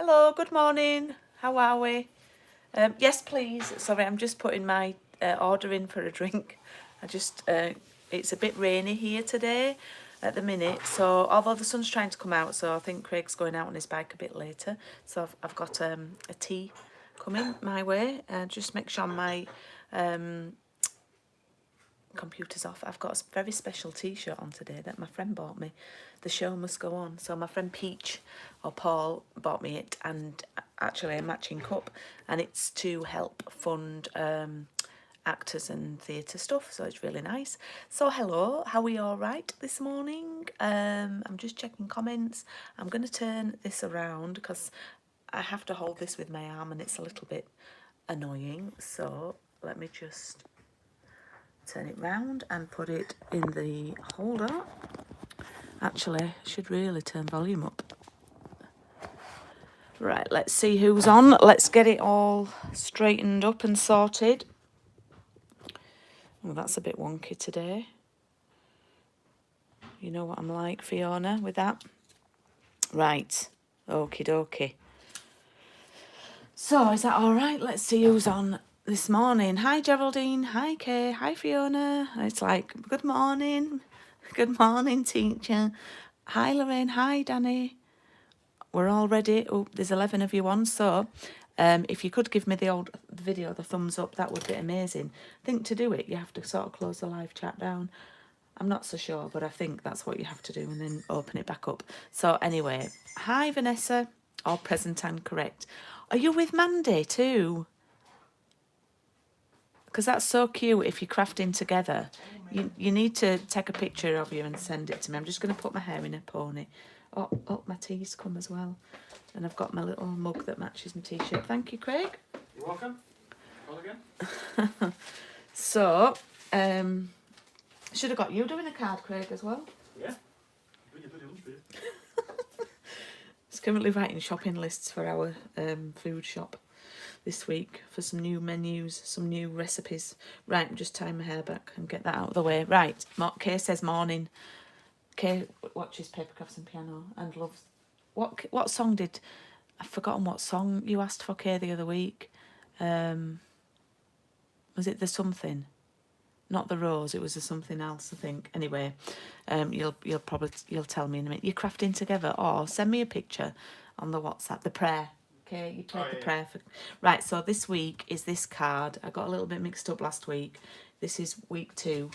Hello, good morning. How are we? Yes, please. Sorry, I'm just putting my order in for a drink. It's a bit rainy here today at the minute. So, although the sun's trying to come out, so I think Craig's going out on his bike a bit later. So I've got a tea coming my way. Just make sure my computer's off. I've got a very special t-shirt on today that my friend bought me. The show must go on. So my friend Peach or Paul bought me it, and actually a matching cup, and it's to help fund actors and theatre stuff, so it's really nice. So hello, how are we all right this morning? I'm just checking comments. I'm going to turn this around because I have to hold this with my arm and it's a little bit annoying, so let me just turn it round and put it in the holder. Actually, I should really turn volume up. Right, let's see who's on. Let's get it all straightened up and sorted. Oh, that's a bit wonky today. You know what I'm like, Fiona, with that. Right, okie dokie. So, is that all right? Let's see who's on this morning. Hi, Geraldine. Hi, Kay. Hi, Fiona. It's like, good morning. Good morning, teacher. Hi, Lorraine. Hi, Danny. We're all ready. Oh, there's 11 of you on. So, if you could give me the video the thumbs up, that would be amazing. I think to do it, you have to sort of close the live chat down. I'm not so sure, but I think that's what you have to do, and then open it back up. So anyway, hi, Vanessa. All present and correct. Are you with Mandy too? Because that's so cute if you're crafting together. You need to take a picture of you and send it to me. I'm just going to put my hair in a pony. Oh, my tea's come as well. And I've got my little mug that matches my t-shirt. Thank you, Craig. You're welcome. Call again. So, should have got you doing a card, Craig, as well. Yeah. Bring your bloody lunch for you. It's currently writing shopping lists for our food shop this week for some new menus, some new recipes. Right, I'm just tying my hair back and get that out of the way. Right, Kay says morning. Kay watches Paper Crafts and Piano and loves... What song did... I've forgotten what song you asked for, Kay, the other week. Was it The Something? Not The Rose, it was something else, I think. Anyway, you'll tell me in a minute. You're crafting together, or send me a picture on the WhatsApp. The prayer. Okay, you played the prayer for... Right, so this week is this card. I got a little bit mixed up last week. This is week 2.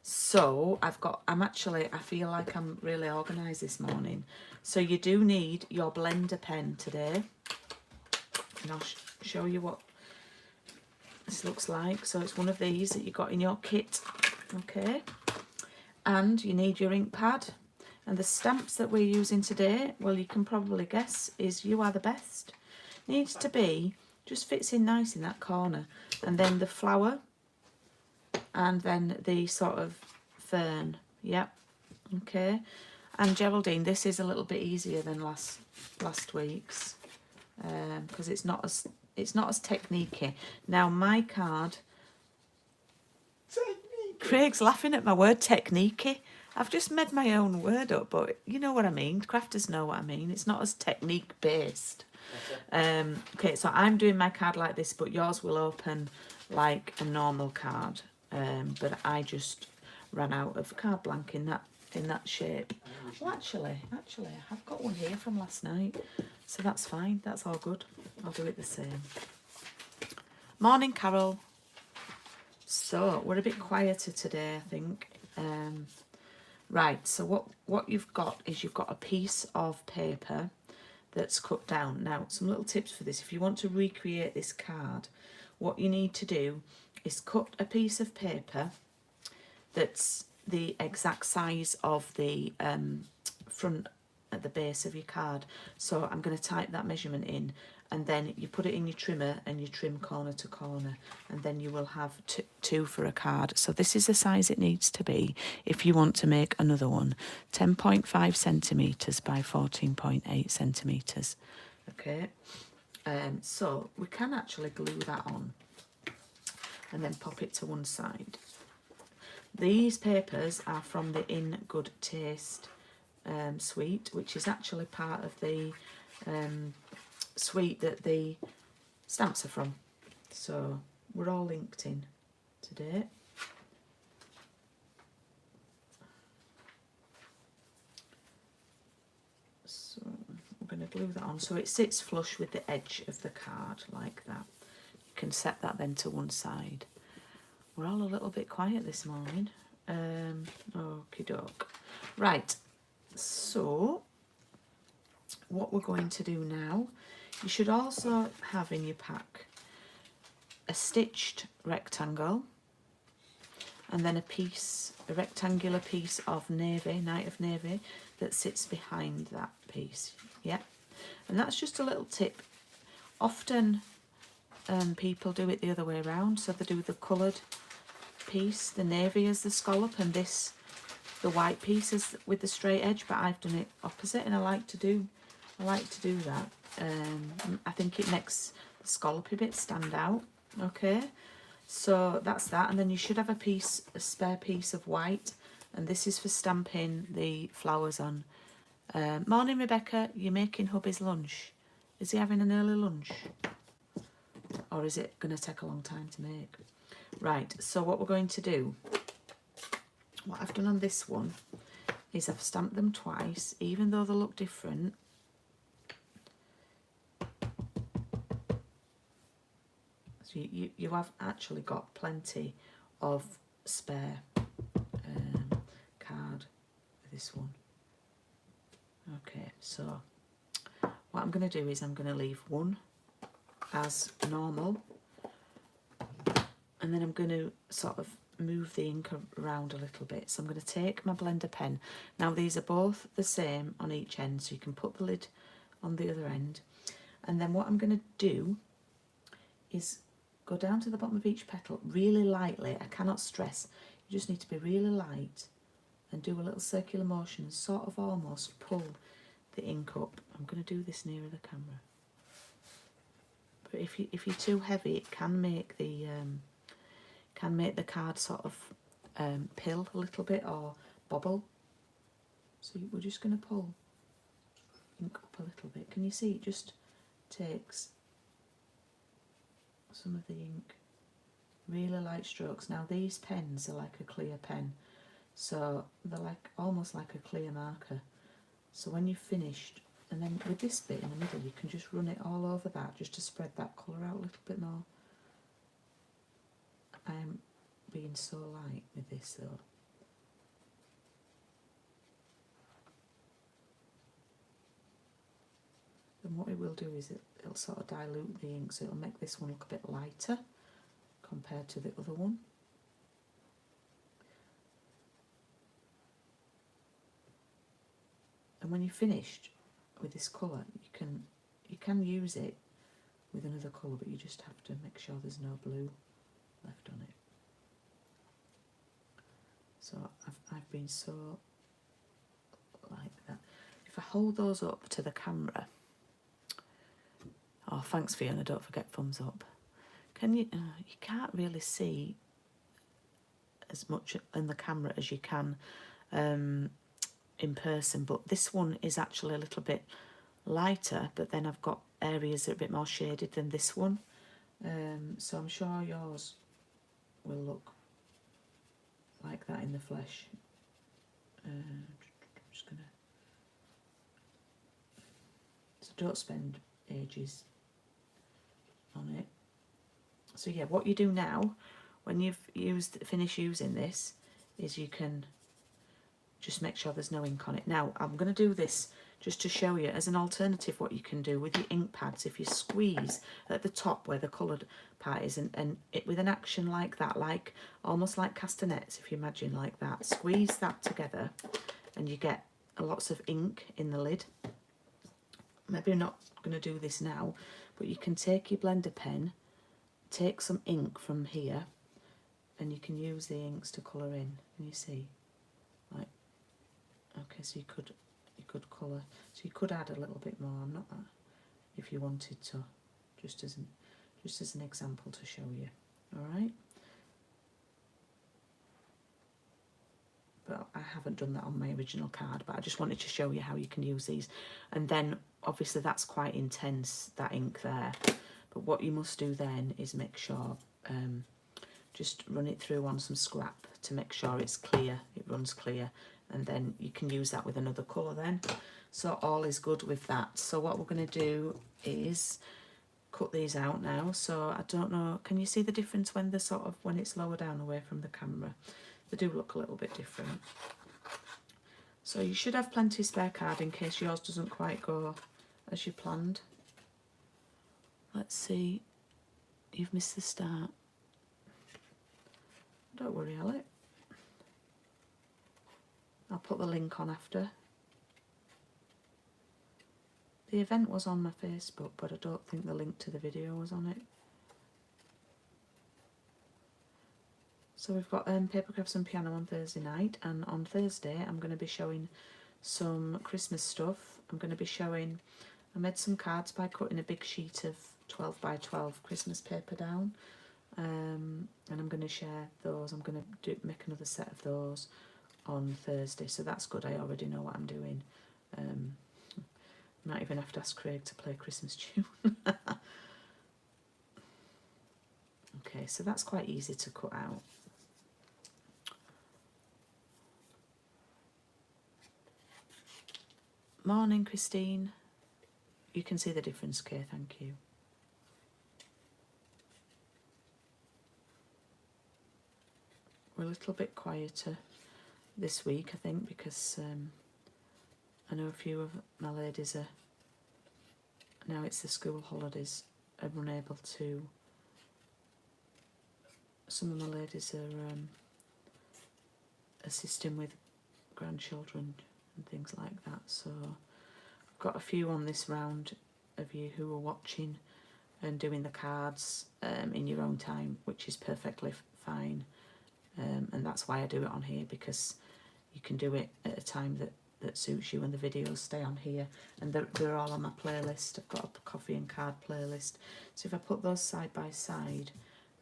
So I feel like I'm really organised this morning. So you do need your blender pen today. And I'll show you what this looks like. So it's one of these that you got in your kit. Okay. And you need your ink pad. And the stamps that we're using today, well, you can probably guess, is You Are the Best. Needs to be, just fits in nice in that corner. And then the flower. And then the sort of fern. Yep. Okay. And Geraldine, this is a little bit easier than last week's. Because it's not as techniquey. Now my card... Craig's laughing at my word, techniquey. I've just made my own word up, but you know what I mean. Crafters know what I mean. It's not as technique based. Okay, so I'm doing my card like this, but yours will open like a normal card. But I just ran out of card blank in that shape. Well, actually, I have got one here from last night, so that's fine. That's all good. I'll do it the same. Morning, Carol. So we're a bit quieter today, I think. Right, so what you've got is you've got a piece of paper that's cut down. Now, some little tips for this. If you want to recreate this card, what you need to do is cut a piece of paper that's the exact size of the front at the base of your card. So I'm going to type that measurement in, and then you put it in your trimmer and you trim corner to corner, and then you will have two for a card. So this is the size it needs to be if you want to make another one. 10.5 centimetres by 14.8 centimetres. Okay, so we can actually glue that on and then pop it to one side. These papers are from the In Good Taste suite, which is actually part of the suite that the stamps are from. So we're all linked in today. So we're going to glue that on so it sits flush with the edge of the card like that. You can set that then to one side. We're all a little bit quiet this morning. Okie doke. Right, so what we're going to do now, you should also have in your pack a stitched rectangle and then a rectangular piece of navy, Night of Navy, that sits behind that piece. Yeah, and that's just a little tip. Often people do it the other way around, so they do the coloured piece, the navy as the scallop, and this, the white piece is with the straight edge, but I've done it opposite, and I like to do that. I think it makes the scallopy bit stand out. Okay, so that's that, and then you should have a spare piece of white, and this is for stamping the flowers on. Morning, Rebecca. You're making hubby's lunch. Is he having an early lunch, or is it going to take a long time to make? Right, so what we're going to do, what I've done on this one is I've stamped them twice, even though they look different. So you have actually got plenty of spare card for this one. Okay, so what I'm going to do is I'm going to leave one as normal, and then I'm going to sort of move the ink around a little bit. So I'm going to take my blender pen. Now these are both the same on each end, so you can put the lid on the other end. And then what I'm going to do is go down to the bottom of each petal really lightly. I cannot stress, you just need to be really light and do a little circular motion, sort of almost pull the ink up. I'm going to do this nearer the camera. But if you're too heavy, it can make the card sort of pill a little bit or bobble. So we're just going to pull ink up a little bit. Can you see it just takes some of the ink, really light strokes. Now these pens are like a clear pen, so they're like almost like a clear marker. So when you've finished, and then with this bit in the middle, you can just run it all over that just to spread that colour out a little bit more. I'm being so light with this though. And what it will do is it'll sort of dilute the ink, so it'll make this one look a bit lighter compared to the other one. And when you're finished with this colour, you can use it with another colour, but you just have to make sure there's no blue left on it. So I've been so like that. If I hold those up to the camera, oh thanks Fiona, don't forget thumbs up. Can you can't really see as much in the camera as you can in person, but this one is actually a little bit lighter, but then I've got areas that are a bit more shaded than this one, so I'm sure yours will look like that in the flesh. I'm just gonna, so don't spend ages on it. So yeah, what you do now when you've finished using this is you can just make sure there's no ink on it. Now I'm going to do this just to show you as an alternative what you can do with your ink pads. If you squeeze at the top where the coloured part is, and it with an action like that, like almost like castanets, if you imagine like that, squeeze that together and you get lots of ink in the lid. Maybe I'm not going to do this now, but you can take your blender pen, take some ink from here, and you can use the inks to colour in. Can you see? Like, okay, so you could colour, so you could add a little bit more. I'm not that, if you wanted to, just as an example to show you. All right. but I haven't done that on my original card, but I just wanted to show you how you can use these. And then obviously that's quite intense, that ink there, but what you must do then is make sure, just run it through on some scrap to make sure it's clear, it runs clear, and then you can use that with another colour then. So all is good with that. So what we're going to do is cut these out now. So I don't know, can you see the difference when they're sort of, when it's lower down away from the camera? They do look a little bit different. So you should have plenty of spare card in case yours doesn't quite go as you planned. Let's see, you've missed the start. Don't worry, Alec. I'll put the link on after. The event was on my Facebook, but I don't think the link to the video was on it. So we've got Paper Crafts and Piano on Thursday night, and on Thursday I'm going to be showing some Christmas stuff. I'm going to be showing, I made some cards by cutting a big sheet of 12 by 12 Christmas paper down. And I'm going to share those. I'm going to make another set of those on Thursday, so that's good. I already know what I'm doing. Might even have to ask Craig to play a Christmas tune. Okay, so that's quite easy to cut out. Morning, Christine. You can see the difference, Kay, thank you. We're a little bit quieter this week, I think, because I know a few of my ladies are, now it's the school holidays, are unable to, some of my ladies are assisting with grandchildren and things like that, so I've got a few on this round of you who are watching and doing the cards in your own time, which is perfectly fine. And that's why I do it on here, because you can do it at a time that suits you, and the videos stay on here, and they're all on my playlist. I've got a coffee and card playlist. So if I put those side by side,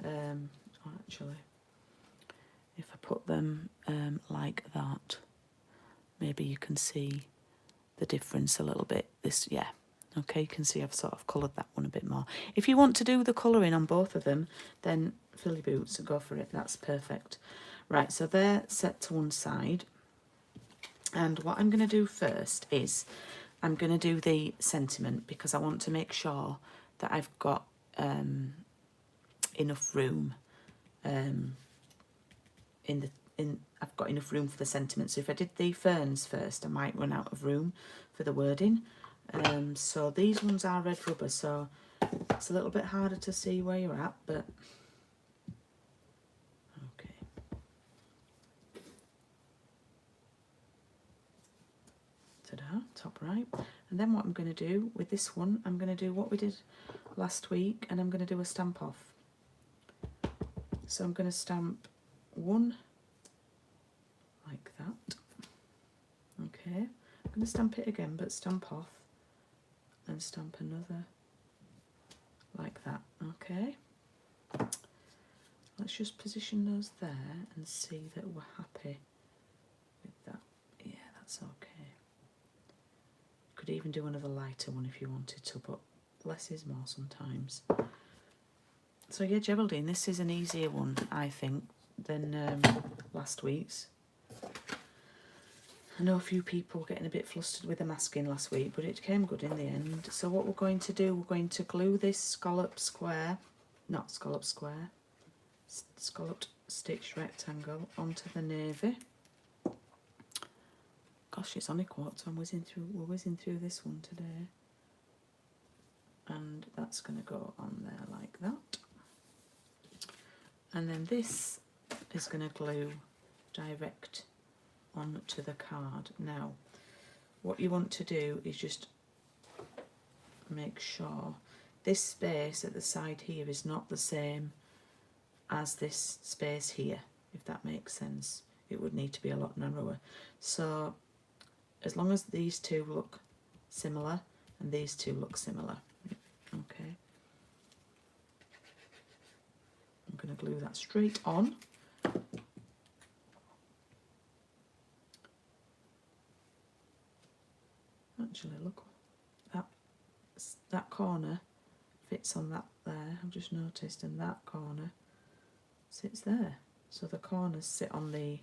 actually, if I put them like that, maybe you can see the difference a little bit. This, yeah, okay, you can see I've sort of coloured that one a bit more. If you want to do the colouring on both of them, then fill your boots and go for it. That's perfect. Right, so they're set to one side. And what I'm going to do first is I'm going to do the sentiment, because I want to make sure that I've got enough room I've got enough room for the sentiment. So if I did the ferns first, I might run out of room for the wording. So these ones are red rubber, so it's a little bit harder to see where you're at, but okay. Ta-da, top right. And then what I'm going to do with this one, I'm going to do what we did last week, and I'm going to do a stamp off. So I'm going to stamp one like that. Okay, I'm going to stamp it again, but stamp off and stamp another like that. Okay, let's just position those there and see that we're happy with that. Yeah, that's okay. Could even do another lighter one if you wanted to, but less is more sometimes. So yeah, Geraldine, this is an easier one, I think, than last week's. I know a few people getting a bit flustered with the masking last week, but it came good in the end. So what we're going to do, we're going to glue this scalloped stitch rectangle onto the navy. Gosh, it's on a quote, so we're whizzing through this one today. And that's going to go on there like that. And then this is going to glue direct onto the card. Now, what you want to do is just make sure this space at the side here is not the same as this space here, if that makes sense. It would need to be a lot narrower. So as long as these two look similar and these two look similar, okay, I'm going to glue that straight on. actually, look, that corner fits on that there, I've just noticed, and that corner sits there. So the corners sit on the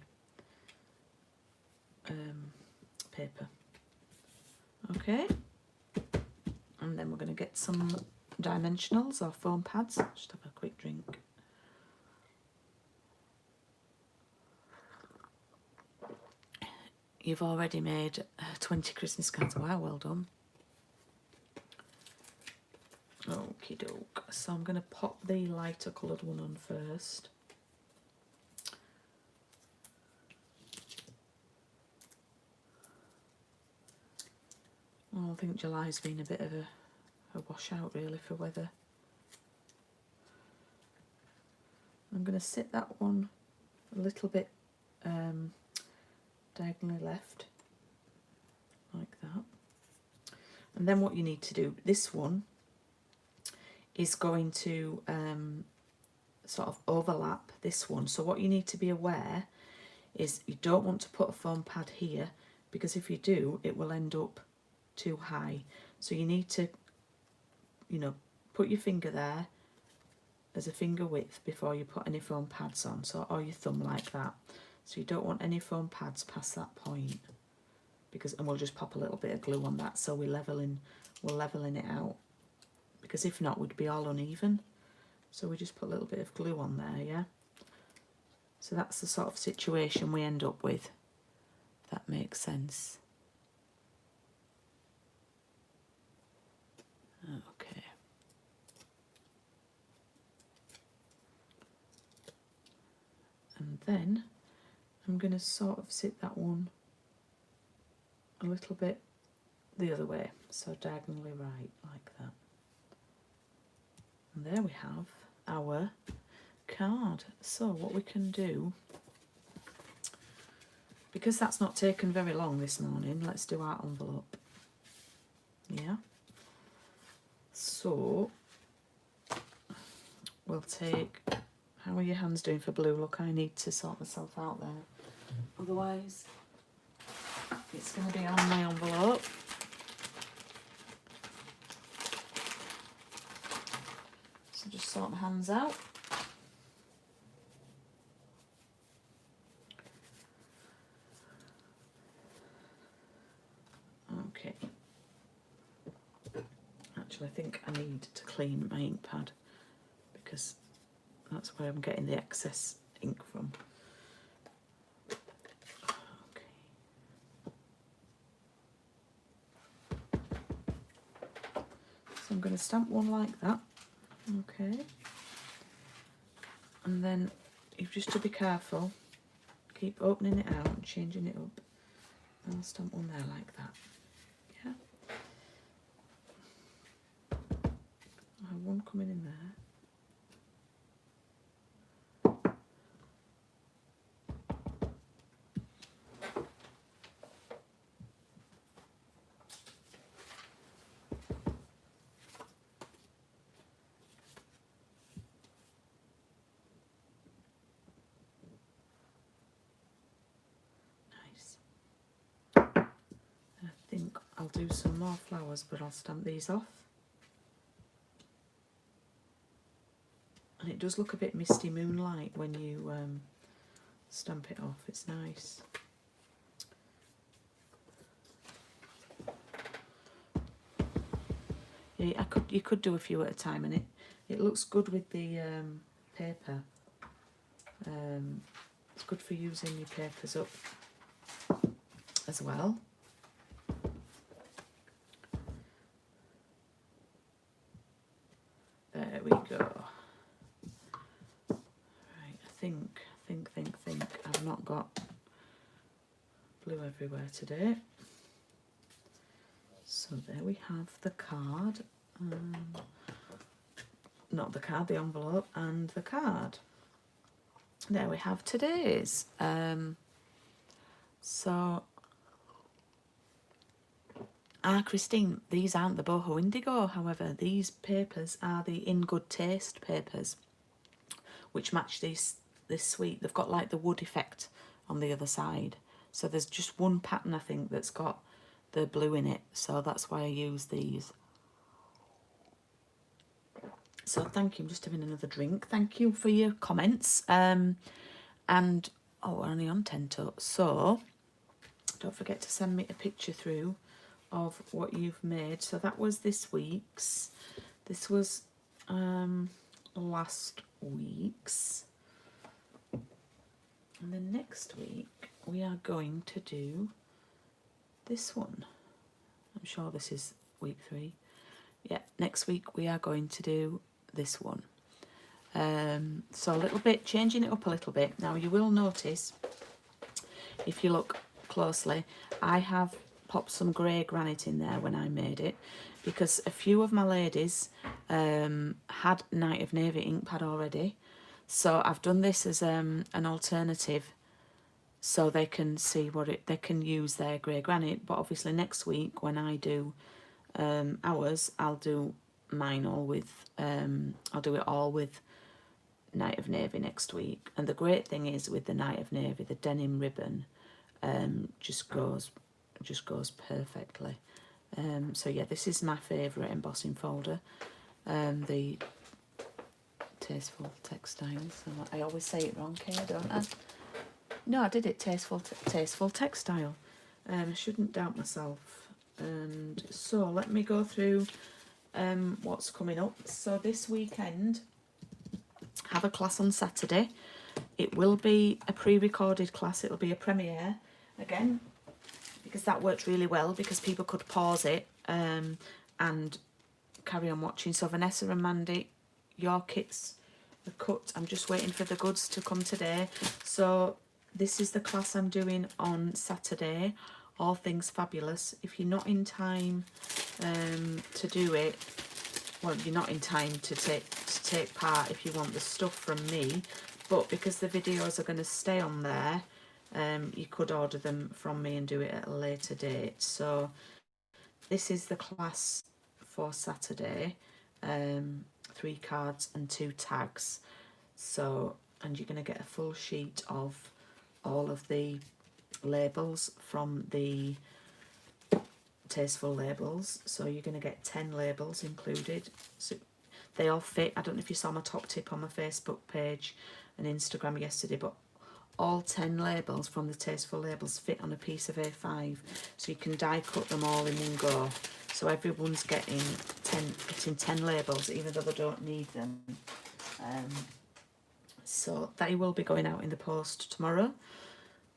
paper. Okay, and then we're going to get some dimensionals or foam pads. Just have a quick drink. You've already made 20 Christmas cards. Wow, well done. Okie doke. So I'm going to pop the lighter coloured one on first. Oh, I think July's been a bit of a washout really for weather. I'm going to sit that one a little bit diagonally left, like that. And then what you need to do, this one is going to sort of overlap this one. So what you need to be aware is you don't want to put a foam pad here, because if you do, it will end up too high. So you need to, you know, put your finger there as a finger width before you put any foam pads on, so, or your thumb like that. So you don't want any foam pads past that point, because, and we'll just pop a little bit of glue on that so we're leveling it out, because if not we'd be all uneven. So we just put a little bit of glue on there, yeah. So that's the sort of situation we end up with, if that makes sense. Okay. And then I'm going to sort of sit that one a little bit the other way, so diagonally right, like that. And there we have our card. So what we can do, because that's not taken very long this morning, let's do our envelope. Yeah. So we'll take, how are your hands doing for blue? Look, I need to sort myself out there. Otherwise, it's going to be on my envelope. So just sort my hands out. Okay. Actually, I think I need to clean my ink pad, because that's where I'm getting the excess ink from. Okay. So I'm going to stamp one like that. Okay. And then you've just to be careful. Keep opening it out and changing it up. And I'll stamp one there like that. Yeah. I have one coming in there. I think I'll do some more flowers, but I'll stamp these off. And it does look a bit misty moonlight when you stamp it off. It's nice. Yeah, you could do a few at a time, and it looks good with the paper. It's good for using your papers up as well. There we go. Right, I think. I've not got blue everywhere today. So there we have the card. Not the card, the envelope, and the card. There we have today's. So, Christine, these aren't the Boho Indigo, however, these papers are the In Good Taste papers, which match this suite. They've got like the wood effect on the other side. So there's just one pattern, I think, that's got the blue in it, so that's why I use these. So thank you. I'm just having another drink. Thank you for your comments. And oh, we're only on 10 to, so don't forget to send me a picture through of what you've made. So that was this week's. This was last week's. And then next week we are going to do this one. I'm sure this is week 3. Yeah, next week we are going to do this one. So a little bit, changing it up a little bit. Now you will notice, if you look closely, I have popped some grey granite in there when I made it, because a few of my ladies had Night of Navy ink pad already. So I've done this as an alternative, so they can see they can use their grey granite. But obviously next week when I do ours, I'll do mine all with I'll do it all with Night of Navy next week. And the great thing is with the Night of Navy, the denim ribbon just goes perfectly. So yeah, this is my favourite embossing folder, the Tasteful Textiles. So I always say it wrong, Kay, don't I? No, I did it, Tasteful Textile. I shouldn't doubt myself. And so let me go through what's coming up. So this weekend, have a class on Saturday. It will be a pre-recorded class. It'll be a premiere again, because that worked really well, because people could pause it and carry on watching. So Vanessa and Mandy, your kits are cut. I'm just waiting for the goods to come today. So this is the class I'm doing on Saturday, All Things Fabulous. If you're not in time to do it, well, you're not in time to take part if you want the stuff from me, but because the videos are going to stay on there, you could order them from me and do it at a later date. So this is the class for Saturday, 3 cards and 2 tags. So, and you're going to get a full sheet of all of the labels from the Tasteful labels. So you're going to get 10 labels included. So they all fit. I don't know if you saw my top tip on my Facebook page and Instagram yesterday, but all 10 labels from the Tasteful labels fit on a piece of A5, so you can die cut them all in one go. So everyone's getting 10 labels, even though they don't need them. So they will be going out in the post tomorrow,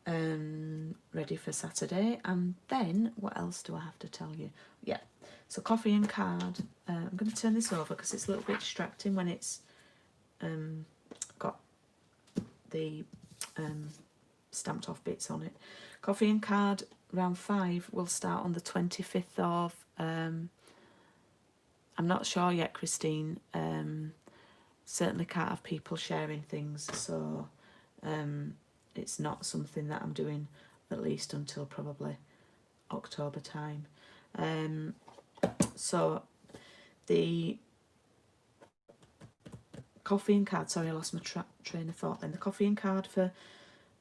ready for Saturday. And then what else do I have to tell you? Yeah, so coffee and card. I'm going to turn this over because it's a little bit distracting when it's got the stamped off bits on it. Coffee and card round 5 will start on the 25th of I'm not sure yet, Christine. Certainly can't have people sharing things, so it's not something that I'm doing at least until probably October time. So the coffee and card, sorry, I lost my train of thought then. The coffee and card for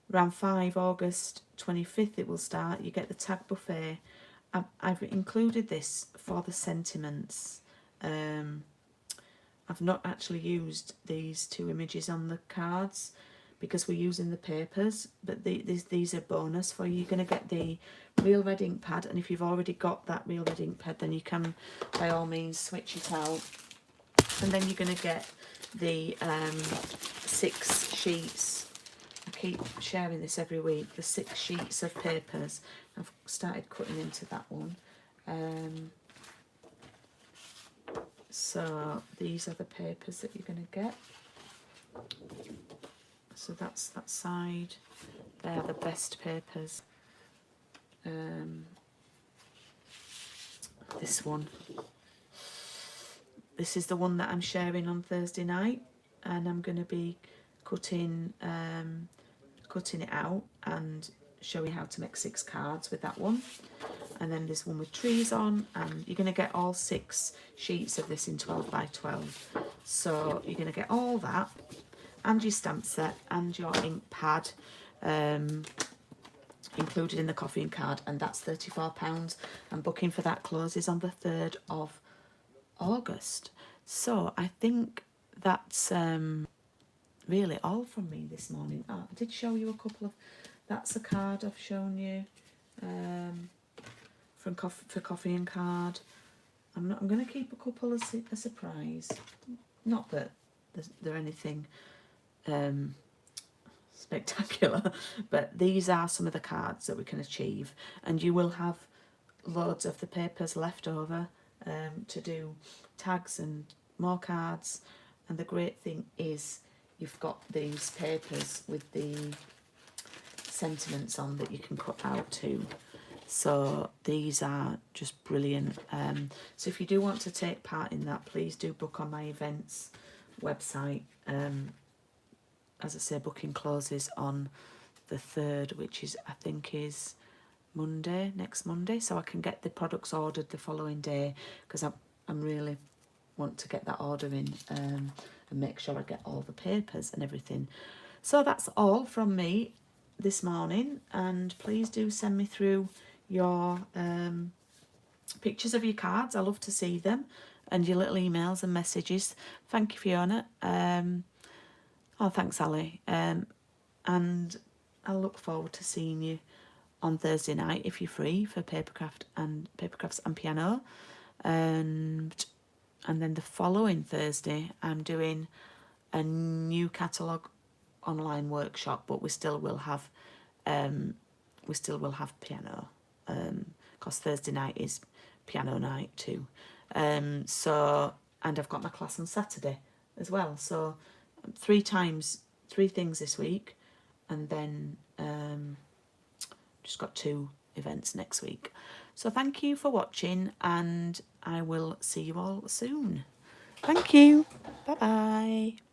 round 5, August 25th, it will start. You get the tag buffet. I've included this for the sentiments. I've not actually used these 2 images on the cards because we're using the papers, but these are bonus for you. You're going to get the real red ink pad, and if you've already got that real red ink pad, then you can by all means switch it out. And then you're going to get the 6 sheets. I keep sharing this every week, the 6 sheets of papers. I've started cutting into that one. So these are the papers that you're going to get. So that's that side. They are the best papers. This one. This is the one that I'm sharing on Thursday night, and I'm going to be cutting it out and showing how to make 6 cards with that one. And then there's one with trees on, and you're going to get all 6 sheets of this in 12 by 12. So you're going to get all that, and your stamp set, and your ink pad, included in the coffee and card, and that's £34. And booking for that closes on the 3rd of August. So I think that's really all from me this morning. I did show you a couple of, that's a card I've shown you for coffee and card. I'm going to keep a couple as a surprise. Not that they're anything spectacular, but these are some of the cards that we can achieve, and you will have loads of the papers left over to do tags and more cards. And the great thing is you've got these papers with the sentiments on that you can cut out too. So these are just brilliant. So if you do want to take part in that, please do book on my events website. As I say, booking closes on the 3rd, which is, I think, is Monday, next Monday. So I can get the products ordered the following day, because I'm really want to get that order in and make sure I get all the papers and everything. So that's all from me this morning, and please do send me through your pictures of your cards. I love to see them, and your little emails and messages. Thank you, Fiona. Oh, thanks, Ali. And I look forward to seeing you on Thursday night if you're free for papercrafts and piano. And then the following Thursday, I'm doing a new catalogue online workshop, but we still will have piano, because Thursday night is piano night too. So, and I've got my class on Saturday as well. So 3 things this week, and then just got 2 events next week. So thank you for watching, and I will see you all soon. Thank you. Bye bye.